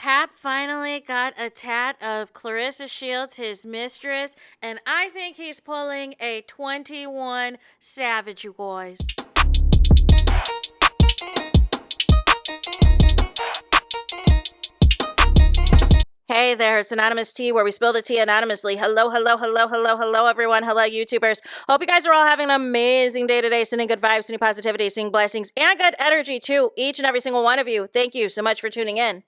Pap finally got a tat of Claressa Shields, his mistress, and I think he's pulling a 21 Savage, you guys. Hey there, it's Anonymous Tea, where we spill the tea anonymously. Hello, hello, hello, hello, hello, everyone. Hello, YouTubers. Hope you guys are all having an amazing day today, sending good vibes, sending positivity, sending blessings, and good energy to each and every single one of you. Thank you so much for tuning in.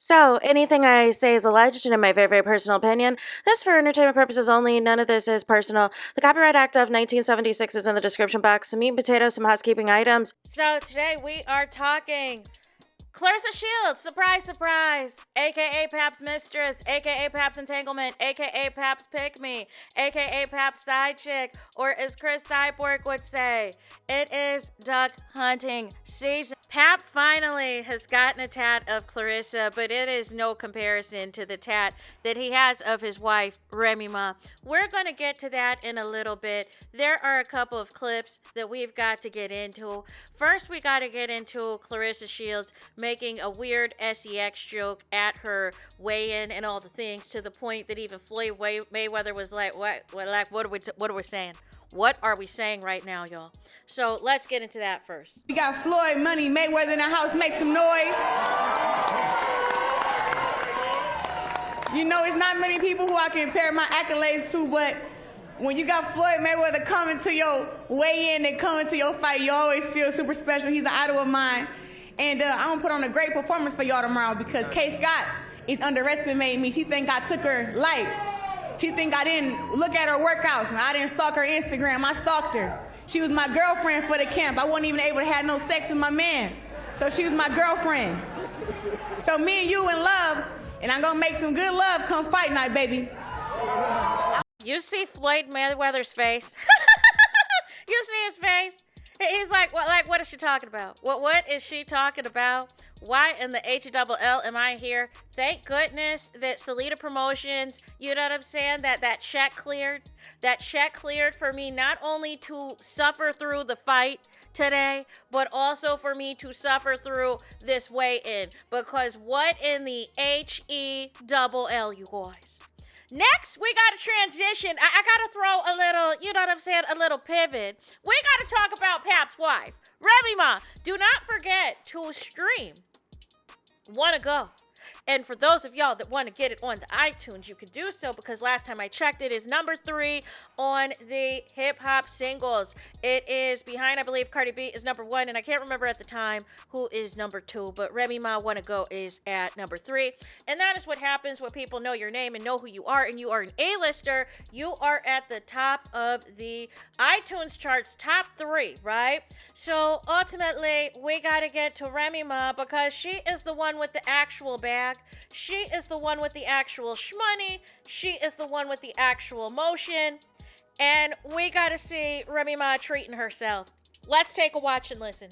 So, anything I say is alleged and in my very, very personal opinion. This for entertainment purposes only. None of this is personal. The Copyright Act of 1976 is in the description box. Some meat and potatoes, some housekeeping items. So, today we are talking Claressa Shields, surprise, surprise, aka Pap's mistress, aka Pap's entanglement, aka Pap's pick me, aka Pap's side chick, or as Chris Cyborg would say, it is duck hunting season. Pap finally has gotten a tat of Claressa, but it is no comparison to the tat that he has of his wife, Remy Ma. We're going to get to that in a little bit. There are a couple of clips that we've got to get into. First, we got to get into Claressa Shields making a weird sex joke at her weigh-in and all the things, to the point that even Floyd Mayweather was like, what are we saying? What are we saying right now, y'all? So let's get into that first. We got Floyd Money Mayweather in the house. Make some noise. You know, it's not many people who I can compare my accolades to, but when you got Floyd Mayweather coming to your weigh-in and coming to your fight, you always feel super special. He's an idol of mine. And I'm going to put on a great performance for y'all tomorrow, because Kay Scott is underestimating me. She think I took her life. She think I didn't look at her workouts. I didn't stalk her Instagram. I stalked her. She was my girlfriend for the camp. I wasn't even able to have no sex with my man. So she was my girlfriend. So me and you in love, and I'm going to make some good love come fight night, baby. You see Floyd Mayweather's face? You see his face? He's like, what is she talking about? What is she talking about? Why in the H-double-L am I here? Thank goodness that Salida Promotions, you know what I'm saying, that check cleared. That check cleared for me not only to suffer through the fight today, but also for me to suffer through this weigh-in. Because what in the H-E-double-L, you guys? Next, we got to transition. I got to throw a little, you know what I'm saying, a little pivot. We got to talk about Pap's wife, Remy Ma. Do not forget to stream Wanna Go. And for those of y'all that want to get it on the iTunes, you could do so, because last time I checked, it is number 3 on the hip-hop singles. It is behind, I believe, Cardi B is number 1, and I can't remember at the time who is number 2, but Remy Ma Wanna Go is at number 3. And that is what happens when people know your name and know who you are, and you are an A-lister. You are at the top of the iTunes charts, top 3, right? So ultimately, we got to get to Remy Ma, because she is the one with the actual bag. She is the one with the actual shmoney. She is the one with the actual motion. And we got to see Remy Ma treating herself. Let's take a watch and listen.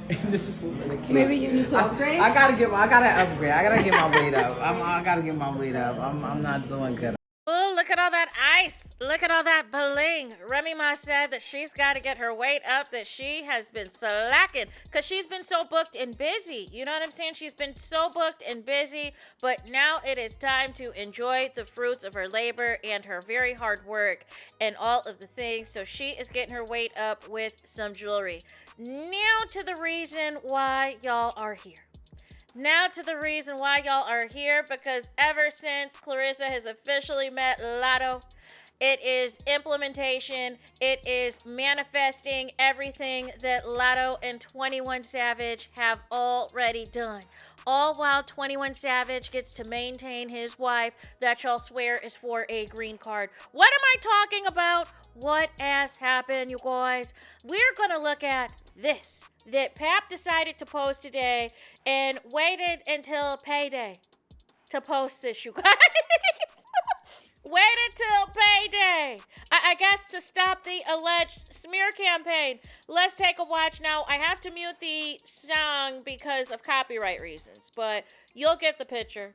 This is the kids. Maybe you need to upgrade? I gotta upgrade. I gotta get my weight up. I gotta get my weight up. I'm not doing good. Oh, look at all that ice. Look at all that bling. Remy Ma said that she's got to get her weight up, that she has been slacking because she's been so booked and busy. You know what I'm saying? She's been so booked and busy, but now it is time to enjoy the fruits of her labor and her very hard work and all of the things. So she is getting her weight up with some jewelry. Now to the reason why y'all are here. Now to the reason why y'all are here, because ever since Claressa has officially met Latto, it is implementation, it is manifesting everything that Latto and 21 Savage have already done. All while 21 Savage gets to maintain his wife that y'all swear is for a green card. What am I talking about? What has happened, you guys? We're going to look at this that Pap decided to post today and waited until payday to post this, you guys. Waited till payday. I guess to stop the alleged smear campaign. Let's take a watch now. I have to mute the song because of copyright reasons, but you'll get the picture.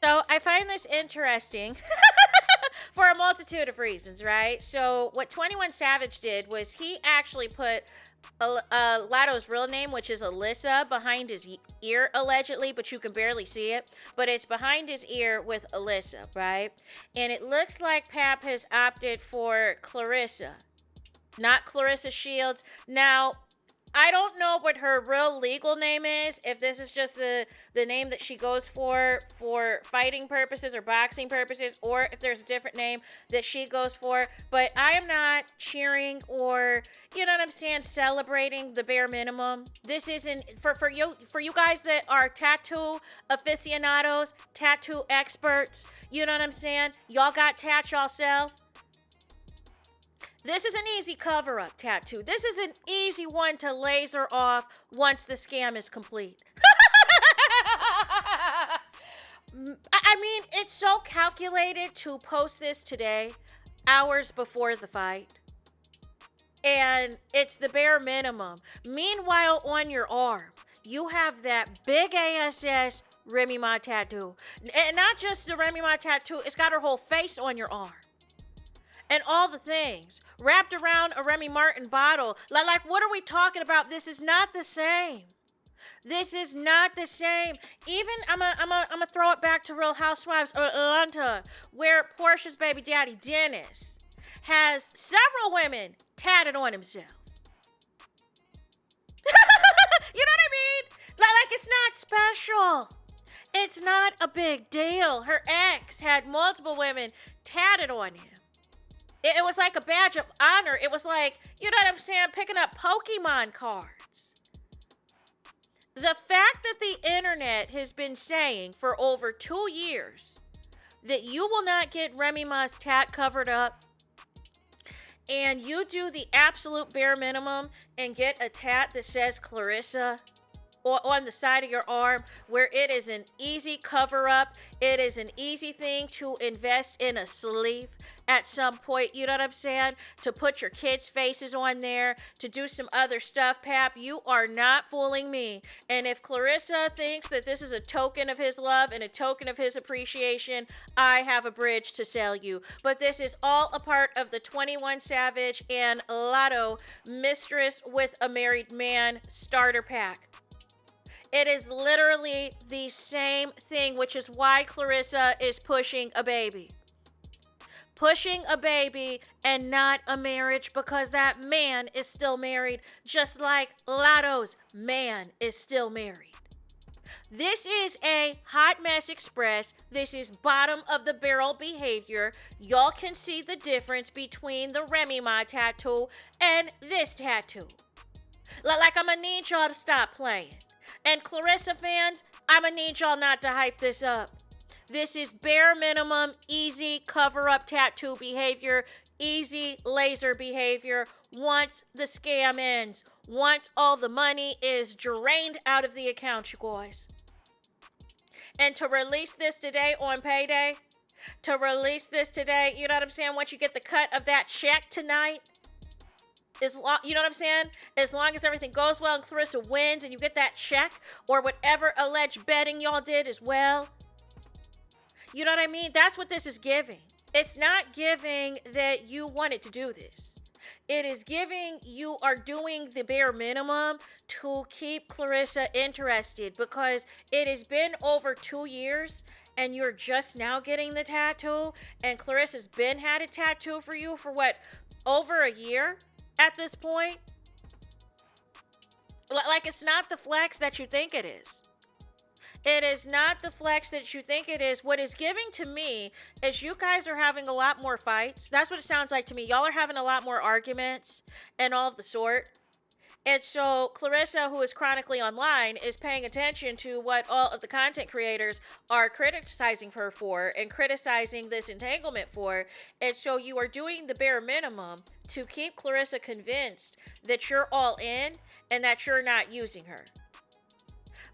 So I find this interesting for a multitude of reasons, right? So what 21 Savage did was he actually put Lotto's real name, which is Alyssa, behind his ear allegedly, but you can barely see it. But it's behind his ear with Alyssa, right? And it looks like Pap has opted for Claressa, not Clarissa Shields. Now, I don't know what her real legal name is, if this is just the name that she goes for fighting purposes or boxing purposes, or if there's a different name that she goes for. But I am not cheering or, you know what I'm saying, celebrating the bare minimum. This isn't, for you guys that are tattoo aficionados, tattoo experts, you know what I'm saying? Y'all got tats yourself. This is an easy cover-up tattoo. This is an easy one to laser off once the scam is complete. I mean, it's so calculated to post this today, hours before the fight. And it's the bare minimum. Meanwhile, on your arm, you have that big ASS Remy Ma tattoo. And not just the Remy Ma tattoo, it's got her whole face on your arm. And all the things wrapped around a Remy Martin bottle. Like, what are we talking about? This is not the same. This is not the same. Even, I'm gonna throw it back to Real Housewives of Atlanta, where Portia's baby daddy, Dennis, has several women tatted on himself. You know what I mean? Like, it's not special. It's not a big deal. Her ex had multiple women tatted on him. It was like a badge of honor. It was like, you know what I'm saying, picking up Pokemon cards. The fact that the internet has been saying for over 2 years that you will not get Remy Ma's tat covered up, and you do the absolute bare minimum and get a tat that says Claressa on the side of your arm, where it is an easy cover up, it is an easy thing to invest in a sleeve at some point, you know what I'm saying? To put your kids' faces on there, to do some other stuff, Pap, you are not fooling me. And if Claressa thinks that this is a token of his love and a token of his appreciation, I have a bridge to sell you. But this is all a part of the 21 Savage and Lotto Mistress with a Married Man starter pack. It is literally the same thing, which is why Claressa is pushing a baby. Pushing a baby and not a marriage, because that man is still married, just like Lotto's man is still married. This is a hot mess express. This is bottom of the barrel behavior. Y'all can see the difference between the Remy Ma tattoo and this tattoo. Like, I'm gonna need y'all to stop playing. And Claressa fans, I'm gonna need y'all not to hype this up. This is bare minimum, easy cover-up tattoo behavior, easy laser behavior once the scam ends, once all the money is drained out of the account, you guys. And to release this today on payday, you know what I'm saying, once you get the cut of that check tonight, you know what I'm saying? As long as everything goes well and Claressa wins and you get that check or whatever alleged betting y'all did as well. You know what I mean? That's what this is giving. It's not giving that you wanted to do this. It is giving you are doing the bare minimum to keep Claressa interested, because it has been over 2 years and you're just now getting the tattoo, and Claressa's been had a tattoo for you for what, over a year? At this point, like, it's not the flex that you think it is. It is not the flex that you think it is. What is giving to me is you guys are having a lot more fights. That's what it sounds like to me. Y'all are having a lot more arguments and all of the sort. And so Claressa, who is chronically online, is paying attention to what all of the content creators are criticizing her for and criticizing this entanglement for. And so you are doing the bare minimum to keep Claressa convinced that you're all in and that you're not using her.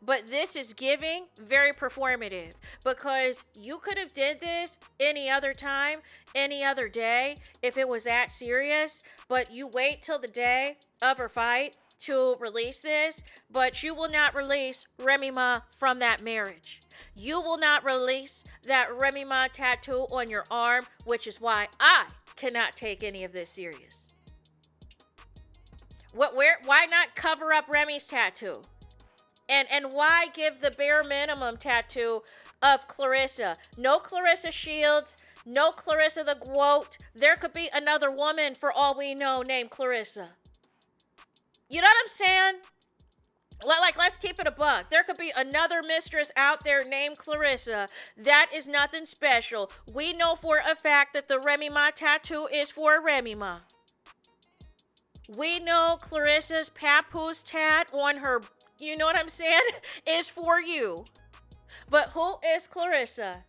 But this is giving very performative, because you could have did this any other time, any other day, if it was that serious, but you wait till the day of her fight to release this, but you will not release Remy Ma from that marriage. You will not release that Remy Ma tattoo on your arm, which is why I cannot take any of this serious. Why not cover up Remy's tattoo? And why give the bare minimum tattoo of Claressa? No Claressa Shields, no Claressa the Quote. There could be another woman, for all we know, named Claressa. You know what I'm saying? Like, let's keep it a buck. There could be another mistress out there named Claressa. That is nothing special. We know for a fact that the Remy Ma tattoo is for Remy Ma. We know Claressa's PAPOOSE tat on her, you know what I'm saying, is for you. But who is Claressa?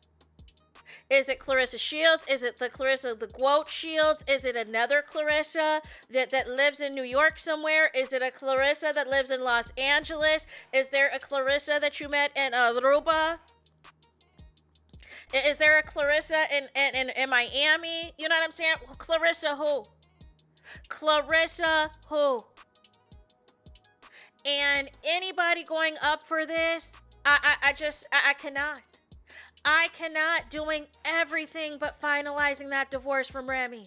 Is it Claressa Shields? Is it the Claressa the Quote Shields? Is it another Claressa that lives in New York somewhere? Is it a Claressa that lives in Los Angeles? Is there a Claressa that you met in Aruba? Is there a Claressa in Miami? You know what I'm saying? Claressa who? Claressa who? And anybody going up for this, I cannot. I cannot, doing everything but finalizing that divorce from Remy.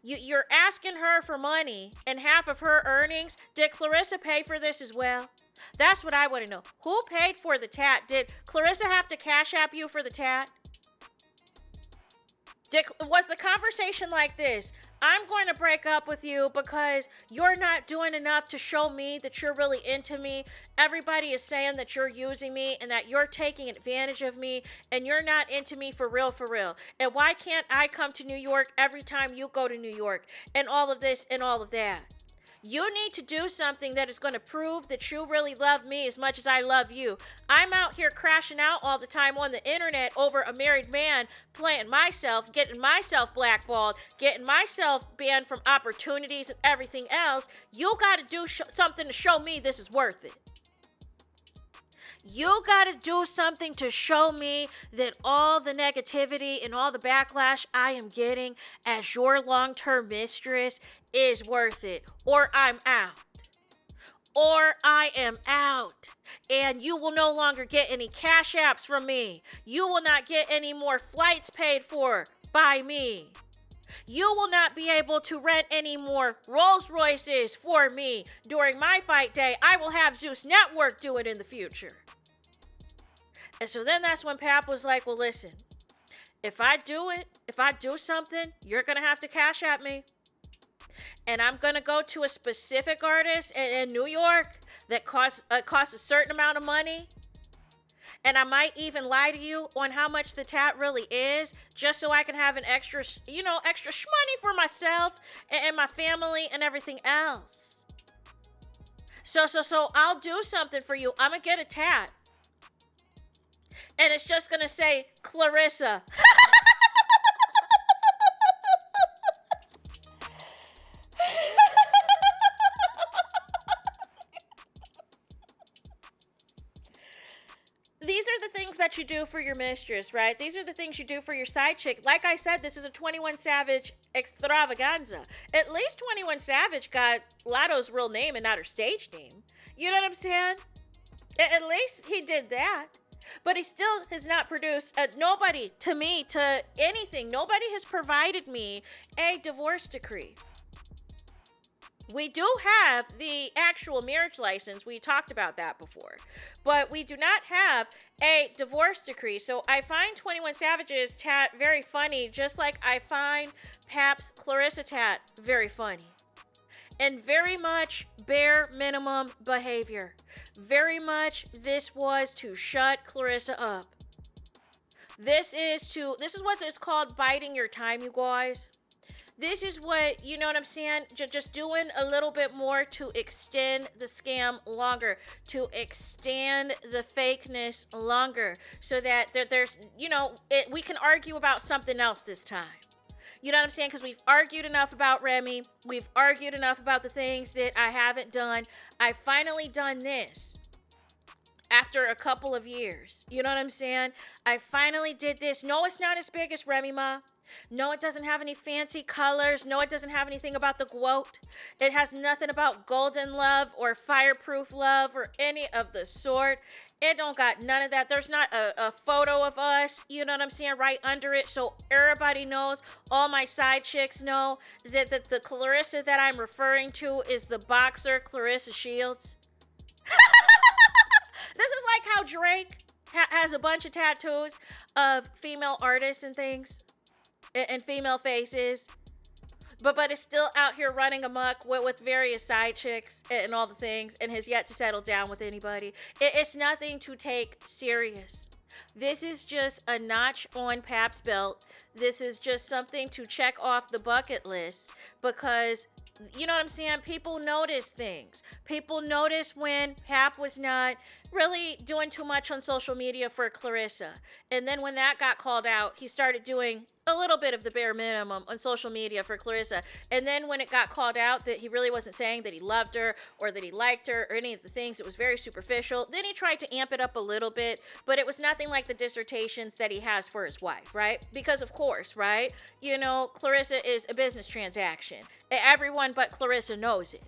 You're asking her for money and half of her earnings. Did Claressa pay for this as well? That's what I want to know. Who paid for the tat? Did Claressa have to cash app you for the tat? Was the conversation like this? I'm going to break up with you because you're not doing enough to show me that you're really into me. Everybody is saying that you're using me and that you're taking advantage of me and you're not into me for real, for real. And why can't I come to New York every time you go to New York and all of this and all of that? You need to do something that is going to prove that you really love me as much as I love you. I'm out here crashing out all the time on the internet over a married man, playing myself, getting myself blackballed, getting myself banned from opportunities and everything else. You got to do something to show me this is worth it. You got to do something to show me that all the negativity and all the backlash I am getting as your long-term mistress is worth it. Or I'm out. Or I am out. And you will no longer get any cash apps from me. You will not get any more flights paid for by me. You will not be able to rent any more Rolls Royces for me during my fight day. I will have Zeus Network do it in the future. And so then that's when Pap was like, well, listen, if I do something, you're going to have to cash at me. And I'm going to go to a specific artist in New York that costs a certain amount of money. And I might even lie to you on how much the tat really is, just so I can have an extra shmoney for myself and my family and everything else. So I'll do something for you. I'm going to get a tat. And it's just going to say, Claressa. These are the things that you do for your mistress, right? These are the things you do for your side chick. Like I said, this is a 21 Savage extravaganza. At least 21 Savage got Lotto's real name and not her stage name. You know what I'm saying? At least he did that. But he still has not produced, nobody to me, to anything. Nobody has provided me a divorce decree. We do have the actual marriage license. We talked about that before. But we do not have a divorce decree. So I find 21 Savage's tat very funny, just like I find Pap's Claressa tat very funny. And very much bare minimum behavior. Very much this was to shut Claressa up. This is what it's called biding your time, you guys. This is what, you know what I'm saying? Just doing a little bit more to extend the scam longer, to extend the fakeness longer, so that there's, we can argue about something else this time. You know what I'm saying? Because we've argued enough about Remy. We've argued enough about the things that I haven't done. I've finally done this after a couple of years. You know what I'm saying? I finally did this. No, it's not as big as Remy Ma. No, it doesn't have any fancy colors. No, it doesn't have anything about the quote. It has nothing about golden love or fireproof love or any of the sort. It don't got none of that. There's not a photo of us, you know what I'm saying, right under it. So everybody knows, all my side chicks know that the Claressa that I'm referring to is the boxer Claressa Shields. This is like how Drake has a bunch of tattoos of female artists and things. And female faces, but is still out here running amok with various side chicks and all the things, and has yet to settle down with anybody. It's nothing to take serious. This is just a notch on Pap's belt. This is just something to check off the bucket list, because you know what I'm saying? People notice things. People notice when Pap was not really doing too much on social media for Claressa. And then when that got called out, he started doing a little bit of the bare minimum on social media for Claressa. And then when it got called out that he really wasn't saying that he loved her or that he liked her or any of the things, it was very superficial. Then he tried to amp it up a little bit, but it was nothing like the dissertations that he has for his wife, right? Because of course, right? You know, Claressa is a business transaction. Everyone but Claressa knows it.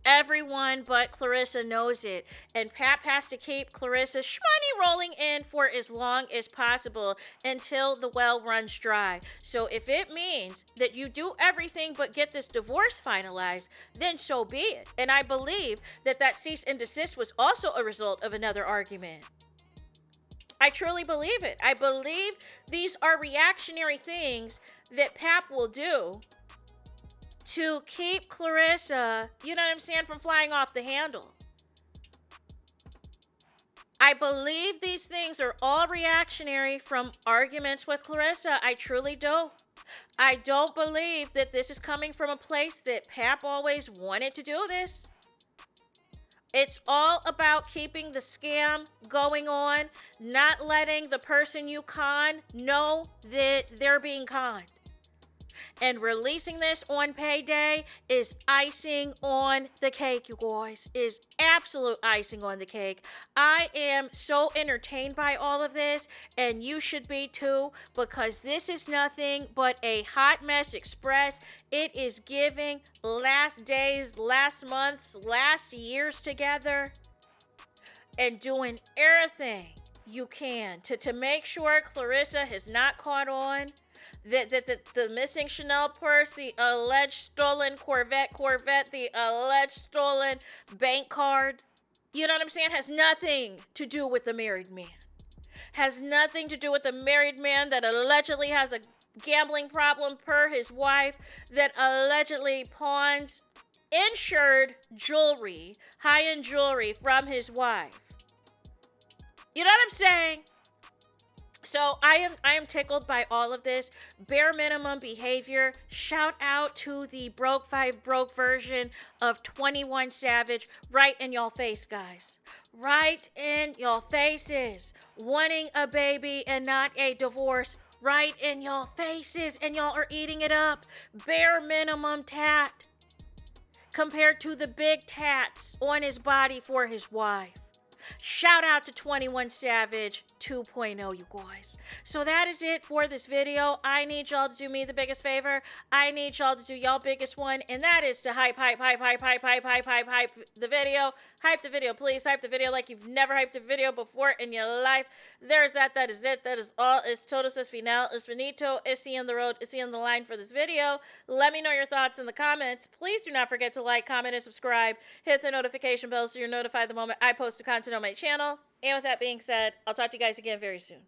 Everyone but Claressa knows it. And Pap has to keep Claressa's shmoney rolling in for as long as possible until the well runs dry. So if it means that you do everything but get this divorce finalized, then so be it. And I believe that that cease and desist was also a result of another argument. I truly believe it. I believe these are reactionary things that Pap will do to keep Claressa, you know what I'm saying, from flying off the handle. I believe these things are all reactionary from arguments with Claressa. I truly do. I don't believe that this is coming from a place that Pap always wanted to do this. It's all about keeping the scam going on, not letting the person you con know that they're being conned. And releasing this on payday is icing on the cake, you guys. Is absolute icing on the cake. I am so entertained by all of this, and you should be too, because this is nothing but a hot mess express. It is giving last days, last months, last years together, and doing everything you can to make sure Claressa has not caught on. The missing Chanel purse, the alleged stolen Corvette, the alleged stolen bank card, you know what I'm saying, has nothing to do with the married man. Has nothing to do with the married man that allegedly has a gambling problem per his wife, that allegedly pawns insured jewelry, high-end jewelry from his wife. You know what I'm saying? So I am tickled by all of this bare minimum behavior. Shout out to the broke version of 21 Savage, right in y'all face, guys. Right in y'all faces. Wanting a baby and not a divorce. Right in y'all faces, and y'all are eating it up. Bare minimum tat compared to the big tats on his body for his wife. Shout out to 21 Savage 2.0, you guys. So that is it for this video. I need y'all to do me the biggest favor. I need y'all to do y'all biggest one, and that is to hype the video. Hype the video, please. Hype the video like you've never hyped a video before in your life. There's that. That is it. That is all. Es todos es final. Es finito. Es the on the road. Es the on the line for this video. Let me know your thoughts in the comments. Please do not forget to like, comment, and subscribe. Hit the notification bell so you're notified the moment I post new content on my channel. And with that being said, I'll talk to you guys again very soon.